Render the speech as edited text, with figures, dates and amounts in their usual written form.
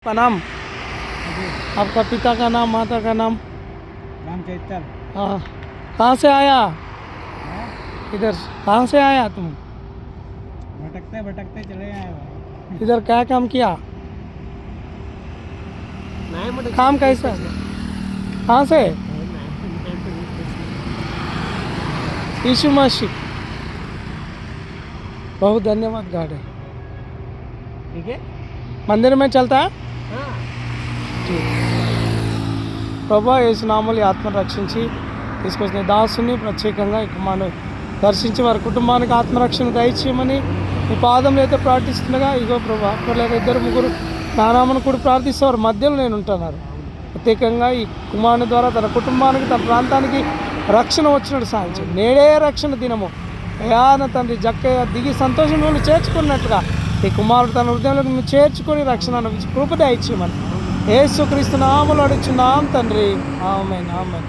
आपका नाम, आपका पिता का नाम, माता का नाम? राम चैतल। हाँ। कहाँ से आया इधर? कहाँ से आया तुम? भटकते भटकते चले आए भाई। इधर क्या काम किया? काम कैसा? कहाँ से? यीशु मसीह। बहुत धन्यवाद गाड़े। ठीक है। मंदिर में चलता है हाँ। ప్రభా యేసునామములో ఆత్మను రక్షించి తీసుకొచ్చిన దాసుని ప్రత్యేకంగా ఈ కుమారుని దర్శించి వారి కుటుంబానికి ఆత్మరక్షణ దయచేయమని ఈ పాదంలో అయితే ప్రార్థిస్తుండగా ఇగో ప్రభా అక్కర్లేక ఇద్దరు ముగ్గురు నానామను కూడా ప్రార్థిస్తే వారి మధ్యలో నేను ఉంటున్నారు. ప్రత్యేకంగా ఈ కుమారుని ద్వారా తన కుటుంబానికి తన ప్రాంతానికి రక్షణ వచ్చినట్టు సాధించి నేడే రక్షణ దినము అయాన తండ్రి జక్కయ్య దిగి సంతోషంలో చేర్చుకున్నట్టుగా ఈ కుమారుడు తన హృదయంలో చేర్చుకొని రక్షణ కృప దయచేయమని యేసుక్రీస్తు నామములో అడుగుచున్నాం తండ్రి. ఆమేన్ ఆమేన్.